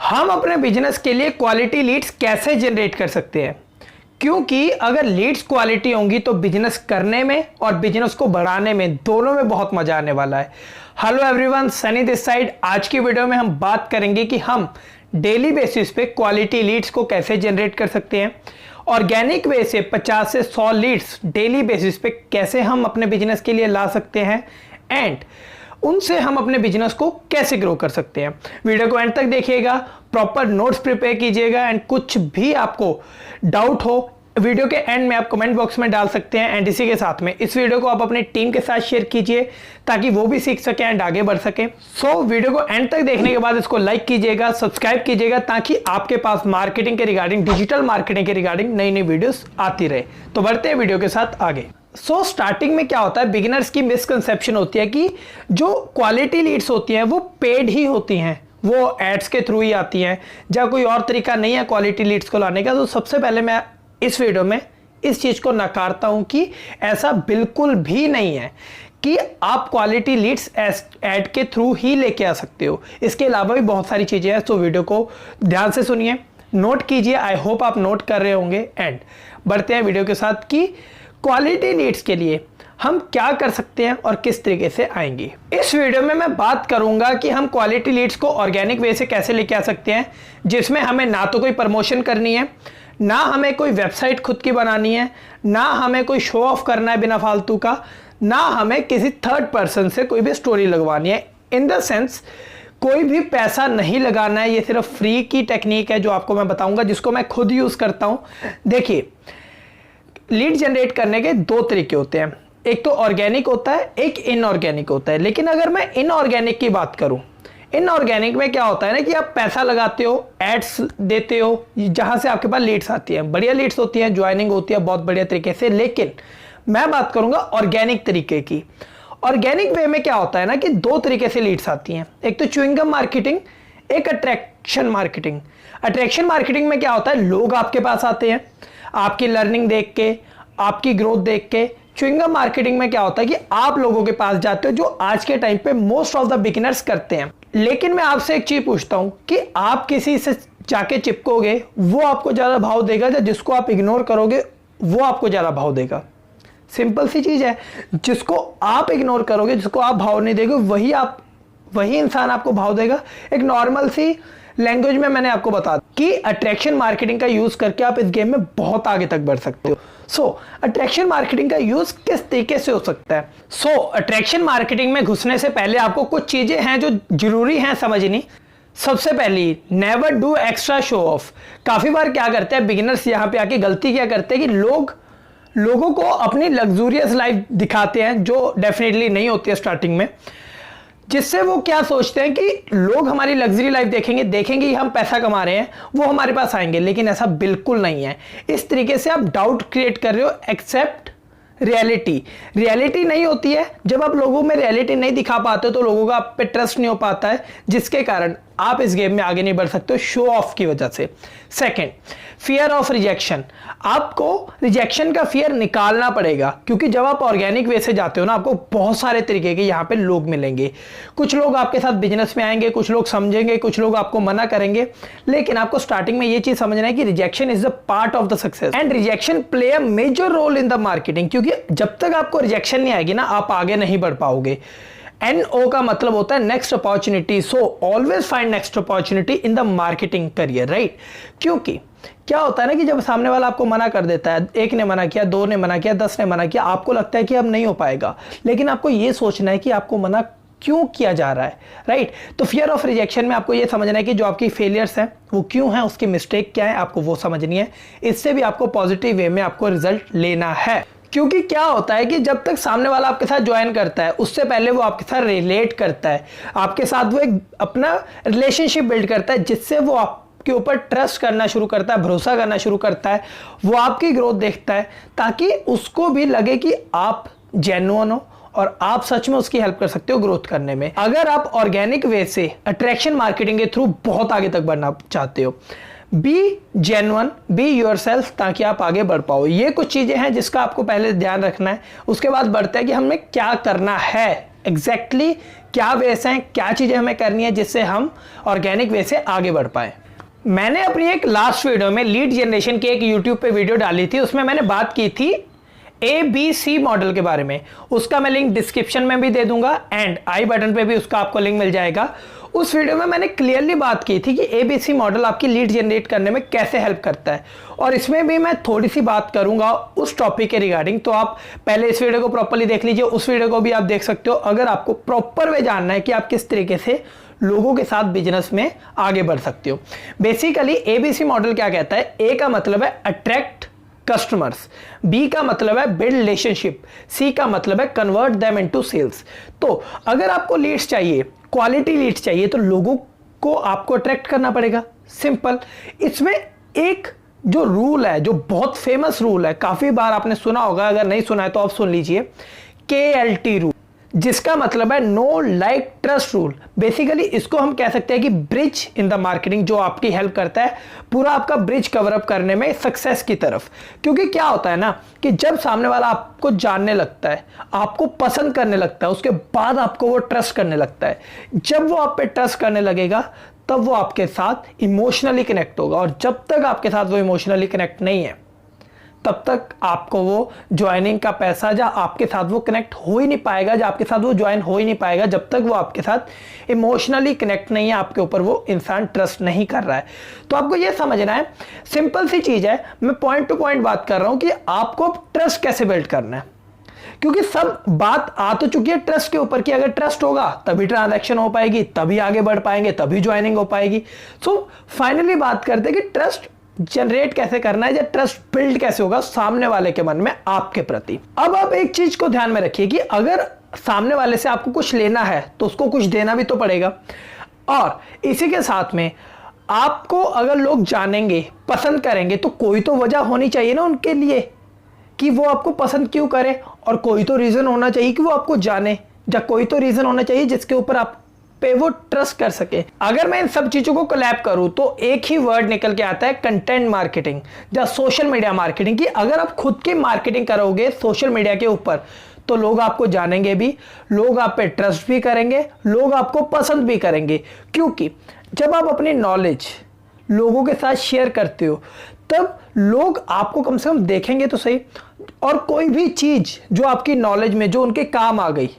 हम अपने बिजनेस के लिए क्वालिटी लीड्स कैसे जनरेट कर सकते हैं, क्योंकि अगर लीड्स क्वालिटी होंगी तो बिजनेस करने में और बिजनेस को बढ़ाने में दोनों में बहुत मजा आने वाला है। Hello everyone, Sunny this side. आज की वीडियो में हम बात करेंगे कि हम डेली बेसिस पे क्वालिटी लीड्स को कैसे जनरेट कर सकते हैं, ऑर्गेनिक वे से 50 से 100 लीड्स डेली बेसिस पे कैसे हम अपने बिजनेस के लिए ला सकते हैं एंड उनसे हम अपने बिजनेस को कैसे ग्रो कर सकते हैं। वीडियो को एंड तक देखिएगा, प्रॉपर नोट्स प्रिपेयर कीजिएगा एंड कुछ भी आपको डाउट हो वीडियो के एंड में आप कमेंट बॉक्स में डाल सकते हैं। एंड इसी के साथ में इस वीडियो को आप अपनी टीम के साथ शेयर कीजिए ताकि वो भी सीख सके एंड आगे बढ़ सके। सो वीडियो को एंड तक देखने के बाद इसको लाइक कीजिएगा, सब्सक्राइब कीजिएगा ताकि आपके पास मार्केटिंग के रिगार्डिंग, डिजिटल मार्केटिंग के रिगार्डिंग नई नई वीडियोस आती रहे। तो बढ़ते हैं वीडियो के साथ आगे। स्टार्टिंग में क्या होता है, बिगिनर्स की मिसकंसेप्शन होती है कि जो क्वालिटी लीड्स होती हैं वो पेड ही होती हैं, वो एड्स के थ्रू ही आती हैं, या कोई और तरीका नहीं है क्वालिटी लीड्स को लाने का। तो सबसे पहले मैं इस वीडियो में इस चीज को नकारता हूं कि ऐसा बिल्कुल भी नहीं है कि आप क्वालिटी लीड्स एड के थ्रू ही लेके आ सकते हो। इसके अलावा भी बहुत सारी चीजें हैं, तो वीडियो को ध्यान से सुनिए, नोट कीजिए। आई होप आप नोट कर रहे होंगे। एंड बढ़ते हैं वीडियो के साथ कि क्वालिटी लीड्स के लिए हम क्या कर सकते हैं और किस तरीके से आएंगी। इस वीडियो में मैं बात करूंगा कि हम क्वालिटी लीड्स को ऑर्गेनिक वे से कैसे लेके आ सकते हैं, जिसमें हमें ना तो कोई प्रमोशन करनी है, ना हमें कोई वेबसाइट खुद की बनानी है, ना हमें कोई शो ऑफ करना है बिना फालतू का, ना हमें किसी थर्ड पर्सन से कोई भी स्टोरी लगवानी है। इन द सेंस कोई भी पैसा नहीं लगाना है, ये सिर्फ फ्री की टेक्निक है जो आपको मैं बताऊंगा, जिसको मैं खुद यूज करता हूं। देखिए, लीड जनरेट करने के दो तरीके होते हैं, एक तो ऑर्गेनिक होता है, एक इनऑर्गेनिक होता है। लेकिन अगर मैं इनऑर्गेनिक की बात करूं, इनऑर्गेनिक में क्या होता है ना कि आप पैसा लगाते हो, एड्स देते हो, जहां से आपके पास लीड्स आती हैं, बढ़िया लीड्स होती हैं, ज्वाइनिंग होती है बहुत बढ़िया तरीके से। लेकिन मैं बात करूंगा ऑर्गेनिक तरीके की। ऑर्गेनिक वे में क्या होता है ना कि दो तरीके से लीड्स आती हैं, एक तो च्युइंगम मार्केटिंग, एक अट्रैक्शन मार्केटिंग। अट्रैक्शन मार्केटिंग में क्या होता है, लोग आपके पास आते हैं आपकी लर्निंग देख के, आपकी ग्रोथ देख के। च्युइंगम मार्केटिंग में क्या होता है कि आप लोगों के पास जाते हो जो आज के टाइम पे मोस्ट ऑफ द बिगिनर्स करते हैं। लेकिन मैं आपसे एक चीज पूछता हूं कि आप किसी से जाके चिपकोगे, वो आपको ज्यादा भाव देगा, या जिसको आप इग्नोर करोगे वो आपको ज्यादा भाव देगा? सिंपल सी चीज है, जिसको आप इग्नोर करोगे, जिसको आप भाव नहीं देगे, वही इंसान आपको भाव देगा। एक नॉर्मल सी लैंग्वेज में मैंने आपको बता कि अट्रैक्शन मार्केटिंग का यूज करके आप इस गेम में बहुत आगे तक बढ़ सकते हो। अट्रैक्शन मार्केटिंग का यूज किस तरीके से हो सकता है? अट्रैक्शन मार्केटिंग में घुसने से पहले आपको कुछ चीजें हैं जो जरूरी हैं समझनी। सबसे पहली, never do extra show off. काफी बार क्या करते हैं बिगिनर्स, यहाँ पे आके गलती क्या करते हैं कि लोगों को अपनी लग्जूरियस लाइफ दिखाते हैं, जो डेफिनेटली नहीं होती है स्टार्टिंग में, जिससे वो क्या सोचते हैं कि लोग हमारी लग्जरी लाइफ देखेंगे हम पैसा कमा रहे हैं, वो हमारे पास आएंगे। लेकिन ऐसा बिल्कुल नहीं है। इस तरीके से आप डाउट क्रिएट कर रहे हो। एक्सेप्ट रियलिटी नहीं होती है। जब आप लोगों में रियलिटी नहीं दिखा पाते तो लोगों का आप पे ट्रस्ट नहीं हो पाता है, जिसके कारण आप इस गेम में आगे नहीं बढ़ सकते हो शो ऑफ की वजह से। Second, fear of rejection. आपको रिजेक्शन का फियर निकालना पड़ेगा, क्योंकि जब आप ऑर्गेनिक वे से जाते हो ना, आपको बहुत सारे तरीके के यहाँ पे लोग मिलेंगे। कुछ लोग आपके साथ बिजनेस में आएंगे, कुछ लोग समझेंगे, कुछ लोग आपको मना करेंगे। लेकिन आपको स्टार्टिंग में ये चीज समझना है कि rejection is the part of the success and rejection play a major role in the marketing. क्योंकि जब तक आपको रिजेक्शन नहीं आएगी ना, आप आगे नहीं बढ़ पाओगे। NO का मतलब होता है next opportunity. So always find next opportunity in the marketing career, right? क्योंकि क्या होता है ना कि जब सामने वाला आपको मना कर देता है, एक ने मना किया, दो ने मना किया, 10 ने मना किया, आपको लगता है कि अब नहीं हो पाएगा। लेकिन आपको यह सोचना है कि आपको मना क्यों किया जा रहा है, राइट? तो फियर ऑफ रिजेक्शन में आपको यह समझना है कि जो आपकी फेलियर्स हैं वो क्यों है, उसकी मिस्टेक क्या है, आपको वो समझनी है। इससे भी आपको पॉजिटिव वे में आपको रिजल्ट लेना है। क्योंकि क्या होता है कि जब तक सामने वाला आपके साथ ज्वाइन करता है, उससे पहले वो आपके साथ रिलेट करता है, आपके साथ वो एक अपना रिलेशनशिप बिल्ड करता है, जिससे वो आपके ऊपर ट्रस्ट करना शुरू करता है, भरोसा करना शुरू करता है। वो आपकी ग्रोथ देखता है ताकि उसको भी लगे कि आप जेन्युइन हो और आप सच में उसकी हेल्प कर सकते हो ग्रोथ करने में। अगर आप ऑर्गेनिक वे से अट्रैक्शन मार्केटिंग के थ्रू बहुत आगे तक बढ़ना चाहते हो, बी जेन्युइन, बी योरसेल्फ, ताकि आप आगे बढ़ पाओ। ये कुछ चीजें हैं जिसका आपको पहले ध्यान रखना है। उसके बाद बढ़ते हैं कि हमें क्या करना है, एग्जैक्टली क्या वेस हैं, क्या चीज़ें हमें करनी है जिससे हम ऑर्गेनिक वे से आगे बढ़ पाए। मैंने अपनी एक लास्ट वीडियो में लीड जनरेशन की एक यूट्यूब पे वीडियो डाली थी, उसमें मैंने बात की थी ABC मॉडल के बारे में। उसका मैं लिंक डिस्क्रिप्शन में भी दे दूंगा एंड आई बटन पे भी उसका आपको लिंक मिल जाएगा। उस वीडियो में मैंने क्लियरली बात की थी कि ABC मॉडल आपकी लीड जनरेट करने में कैसे हेल्प करता है, और इसमें भी मैं थोड़ी सी बात करूंगा उस टॉपिक के रिगार्डिंग। तो आप पहले इस वीडियो को प्रॉपर्ली देख लीजिए, उस वीडियो को भी आप देख सकते हो अगर आपको प्रॉपर वे जानना है कि आप किस तरीके से लोगों के साथ बिजनेस में आगे बढ़ सकते हो। बेसिकली ABC मॉडल क्या कहता है, A का मतलब है अट्रैक्ट कस्टमर्स, B का मतलब है बिल्ड रिलेशनशिप, C का मतलब है कन्वर्ट देम इनटू सेल्स। तो अगर आपको लीड्स चाहिए, क्वालिटी लीड्स चाहिए, तो लोगों को आपको अट्रैक्ट करना पड़ेगा, सिंपल। इसमें एक जो रूल है, जो बहुत फेमस रूल है, काफी बार आपने सुना होगा, अगर नहीं सुना है तो आप सुन लीजिए, KLT रूल, जिसका मतलब है know like trust rule. Basically इसको हम कह सकते हैं कि ब्रिज इन द मार्केटिंग, जो आपकी हेल्प करता है पूरा आपका ब्रिज कवर अप करने में सक्सेस की तरफ। क्योंकि क्या होता है ना कि जब सामने वाला आपको जानने लगता है, आपको पसंद करने लगता है, उसके बाद आपको वो ट्रस्ट करने लगता है। जब वो आप पे ट्रस्ट करने लगेगा तब वो आपके साथ इमोशनली कनेक्ट होगा, और जब तक आपके साथ वो इमोशनली कनेक्ट नहीं है तब तक आपको वो ज्वाइनिंग का पैसा, या आपके साथ वो कनेक्ट हो ही नहीं पाएगा, या आपके साथ वो ज्वाइन हो ही नहीं पाएगा जब तक वो आपके साथ इमोशनली कनेक्ट नहीं है, आपके ऊपर वो इंसान ट्रस्ट नहीं कर रहा है। तो आपको ये समझना है, सिंपल सी चीज है, मैं पॉइंट टू पॉइंट बात कर रहा हूं कि आपको ट्रस्ट कैसे बिल्ड करना है। क्योंकि सब बात आ तो चुकी है ट्रस्ट के ऊपर कि अगर ट्रस्ट होगा तभी ट्रांजैक्शन हो पाएगी, तभी आगे बढ़ पाएंगे, तभी ज्वाइनिंग हो पाएगी। सो फाइनली बात करते हैं कि ट्रस्ट जनरेट कैसे करना है, या ट्रस्ट बिल्ड कैसे होगा सामने वाले के मन में आपके प्रति। अब आप एक चीज को ध्यान में रखिए कि अगर सामने वाले से आपको कुछ लेना है तो उसको कुछ देना भी तो पड़ेगा, और इसी के साथ में आपको अगर लोग जानेंगे, पसंद करेंगे, तो कोई तो वजह होनी चाहिए ना उनके लिए कि वो आपको पसंद क्यों करे, और कोई तो रीजन होना चाहिए कि वो आपको जाने, या कोई तो रीजन होना चाहिए जिसके ऊपर आप पे वो ट्रस्ट कर सके। अगर मैं इन सब चीजों को कोलैब करूं तो एक ही वर्ड निकल के आता है, कंटेंट मार्केटिंग या सोशल मीडिया मार्केटिंग। कि अगर आप खुद की मार्केटिंग करोगे सोशल मीडिया के ऊपर तो लोग आपको जानेंगे भी, लोग आप पे ट्रस्ट भी करेंगे, लोग आपको पसंद भी करेंगे। क्योंकि जब आप अपनी नॉलेज लोगों के साथ शेयर करते हो तब लोग आपको कम से कम देखेंगे तो सही, और कोई भी चीज जो आपकी नॉलेज में जो उनके काम आ गई,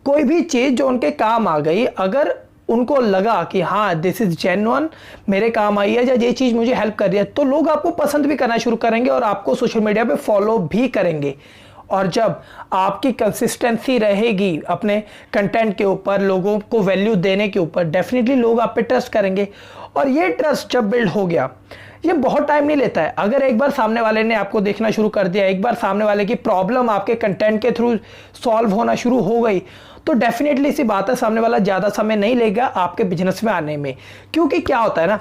कोई भी चीज जो उनके काम आ गई, अगर उनको लगा कि हाँ दिस इज जेन्युइन, मेरे काम आई है, या ये चीज मुझे हेल्प कर रही है, तो लोग आपको पसंद भी करना शुरू करेंगे और आपको सोशल मीडिया पे फॉलो भी करेंगे। और जब आपकी कंसिस्टेंसी रहेगी अपने कंटेंट के ऊपर, लोगों को वैल्यू देने के ऊपर, डेफिनेटली लोग आप पे ट्रस्ट करेंगे। और ये ट्रस्ट जब बिल्ड हो गया, ये बहुत टाइम नहीं लेता है। अगर एक बार सामने वाले ने आपको देखना शुरू कर दिया, एक बार सामने वाले की प्रॉब्लम आपके कंटेंट के थ्रू सॉल्व होना शुरू हो गई, तो डेफिनेटली सी बात है सामने वाला ज्यादा समय नहीं लेगा आपके बिजनेस में आने में। क्योंकि क्या होता है ना,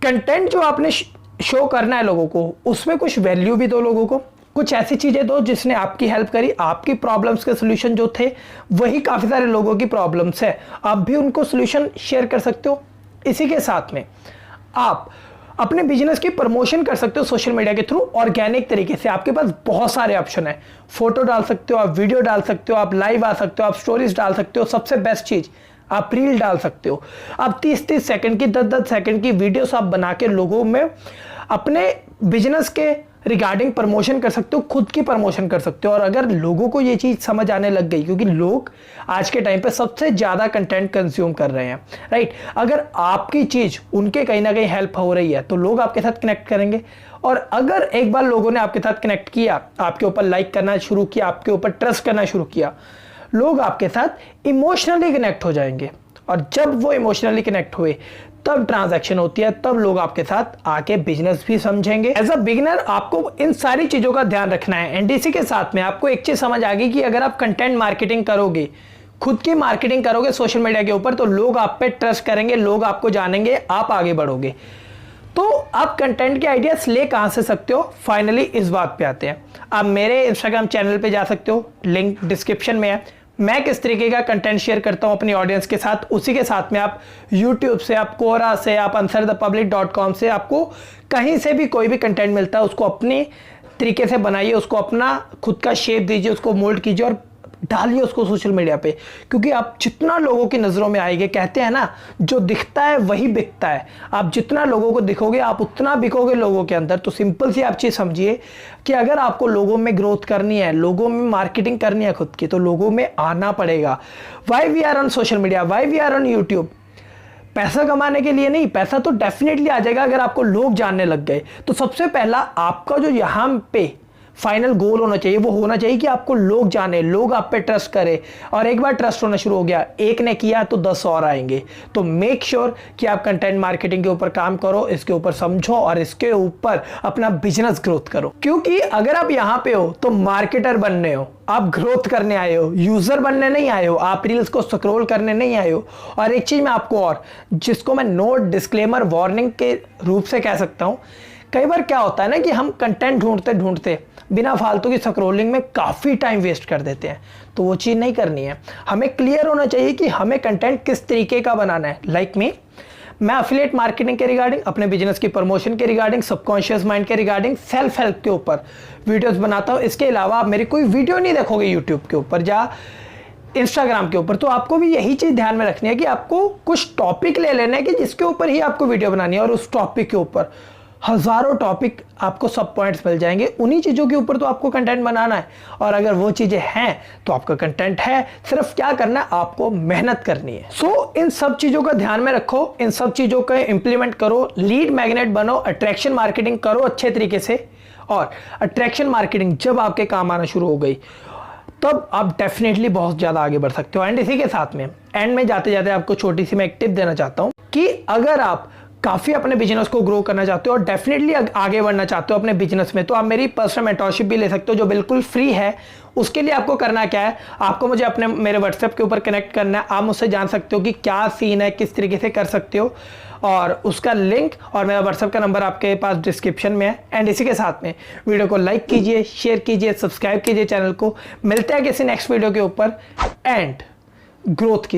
कंटेंट जो आपने शो करना है लोगों को, उसमें कुछ वैल्यू भी दो लोगों को, कुछ ऐसी चीजें दो जिसने आपकी हेल्प करी, आपकी प्रॉब्लम्स के सोल्यूशन जो थे वही काफी सारे लोगों की प्रॉब्लम्स है, आप भी उनको सोल्यूशन शेयर कर सकते हो। इसी के साथ में आप अपने बिजनेस की प्रमोशन कर सकते हो सोशल मीडिया के थ्रू ऑर्गेनिक तरीके से। आपके पास बहुत सारे ऑप्शन है, फोटो डाल सकते हो आप, वीडियो डाल सकते हो आप, लाइव आ सकते हो आप, स्टोरीज डाल सकते हो, सबसे बेस्ट चीज आप रील डाल सकते हो। आप 30-30 सेकंड की, 10-10 सेकंड की वीडियोस आप बना के लोगों में अपने बिजनेस के रिगार्डिंग प्रमोशन कर सकते हो, खुद की प्रमोशन कर सकते हो। और अगर लोगों को ये चीज समझ आने लग गई, क्योंकि लोग आज के टाइम पे सबसे ज्यादा कंटेंट कंज्यूम कर रहे हैं, राइट, अगर आपकी चीज उनके कहीं ना कहीं हेल्प हो रही है तो लोग आपके साथ कनेक्ट करेंगे। और अगर एक बार लोगों ने आपके साथ कनेक्ट किया, आपके ऊपर लाइक करना शुरू किया, आपके ऊपर ट्रस्ट करना शुरू किया, लोग आपके साथ इमोशनली कनेक्ट हो जाएंगे। और जब वो इमोशनली कनेक्ट हुए तब ट्रांजैक्शन होती है, तब लोग आपके साथ आके बिजनेस भी समझेंगे। एज अ बिगिनर आपको इन सारी चीजों का ध्यान रखना है। एनडीसी के साथ में आपको एक चीज समझ आ गई कि अगर आप कंटेंट मार्केटिंग करोगे, खुद की मार्केटिंग करोगे सोशल मीडिया के ऊपर, तो लोग आप पे ट्रस्ट करेंगे, लोग आपको जानेंगे, आप आगे बढ़ोगे। तो आप कंटेंट के आइडियाज ले कहां से सकते हो, फाइनली इस बात पे आते हैं। आप मेरे इंस्टाग्राम चैनल पे जा सकते हो, लिंक डिस्क्रिप्शन में है। मैं किस तरीके का कंटेंट शेयर करता हूं अपनी ऑडियंस के साथ, उसी के साथ में आप YouTube से, आप कोरा से, आप answerthepublic.com से, आपको कहीं से भी कोई भी कंटेंट मिलता है उसको अपने तरीके से बनाइए, उसको अपना खुद का शेप दीजिए, उसको मोल्ड कीजिए और डालिए उसको सोशल मीडिया पे, क्योंकि आप जितना लोगों की नज़रों में आएंगे, कहते हैं ना जो दिखता है वही बिकता है, आप जितना लोगों को दिखोगे आप उतना बिकोगे लोगों के अंदर। तो सिंपल सी आप चीज़ समझिए कि अगर आपको लोगों में ग्रोथ करनी है, लोगों में मार्केटिंग करनी है खुद की, तो लोगों में आना पड़ेगा। Why we are on social media, why we are on YouTube? पैसा कमाने के लिए नहीं, पैसा तो डेफिनेटली आ जाएगा अगर आपको लोग जानने लग गए। तो सबसे पहला आपका जो यहाँ पे फाइनल गोल होना चाहिए वो होना चाहिए कि आपको लोग जाने, लोग आप पे ट्रस्ट करें। और एक बार ट्रस्ट होना शुरू हो गया, एक ने किया तो 10 और आएंगे। तो मेक श्योर कि आप कंटेंट मार्केटिंग के ऊपर काम करो, इसके ऊपर समझो और इसके ऊपर अपना बिजनेस ग्रोथ करो। क्योंकि अगर आप यहाँ पे हो तो मार्केटर बनने हो, आप ग्रोथ करने आए हो, यूजर बनने नहीं आए हो, आप रील्स को स्क्रॉल करने नहीं आए हो। और एक चीज मैं आपको, और जिसको मैं नोट डिस्क्लेमर वार्निंग के रूप से कह सकता हूं, कई बार क्या होता है ना कि हम कंटेंट ढूंढते ढूंढते बिना फालतू की स्क्रॉलिंग में काफ़ी टाइम वेस्ट कर देते हैं। तो वो चीज़ नहीं करनी है, हमें क्लियर होना चाहिए कि हमें कंटेंट किस तरीके का बनाना है। लाइक मैं अफिलिएट मार्केटिंग के रिगार्डिंग, अपने बिजनेस की प्रमोशन के रिगार्डिंग, सबकॉन्शियस माइंड के रिगार्डिंग, सेल्फ हेल्प के ऊपर वीडियोस बनाता हूँ। इसके अलावा आप मेरी कोई वीडियो नहीं देखोगे यूट्यूब के ऊपर या इंस्टाग्राम के ऊपर। तो आपको भी यही चीज़ ध्यान में रखनी है कि आपको कुछ टॉपिक ले लेना है कि जिसके ऊपर ही आपको वीडियो बनानी है, और उस टॉपिक के ऊपर हज़ारों टॉपिक आपको सब पॉइंट्स मिल जाएंगे। उन्हीं चीज़ों के ऊपर तो आपको कंटेंट बनाना है, और अगर वो चीज़ें हैं तो आपका कंटेंट है। सिर्फ क्या करना है, आपको मेहनत करनी है। सो इन सब चीज़ों का ध्यान में रखो, इन सब चीज़ों का इंप्लीमेंट करो, लीड मैग्नेट बनो, अट्रैक्शन मार्केटिंग करो अच्छे तरीके से। और अट्रैक्शन मार्केटिंग जब आपके काम आना शुरू हो गई तब आप डेफिनेटली बहुत ज़्यादा आगे बढ़ सकते हो। एंड इसी के साथ में एंड में जाते जाते आपको छोटी सी मैं एक टिप देना चाहता हूँ कि अगर आप काफ़ी अपने बिजनेस को ग्रो करना चाहते हो और डेफिनेटली आगे बढ़ना चाहते हो अपने बिजनेस में, तो आप मेरी पर्सनल मेंटरशिप भी ले सकते हो जो बिल्कुल फ्री है। उसके लिए आपको करना क्या है, आपको मुझे अपने मेरे व्हाट्सएप के ऊपर कनेक्ट करना है। आप मुझसे जान सकते हो कि क्या सीन है, किस तरीके से कर सकते हो, और उसका लिंक और मेरा व्हाट्सएप का नंबर आपके पास डिस्क्रिप्शन में है। एंड इसी के साथ में वीडियो को लाइक कीजिए, शेयर कीजिए, सब्सक्राइब कीजिए चैनल को। मिलते हैं किसी नेक्स्ट वीडियो के ऊपर, एंड ग्रोथ कीजिए।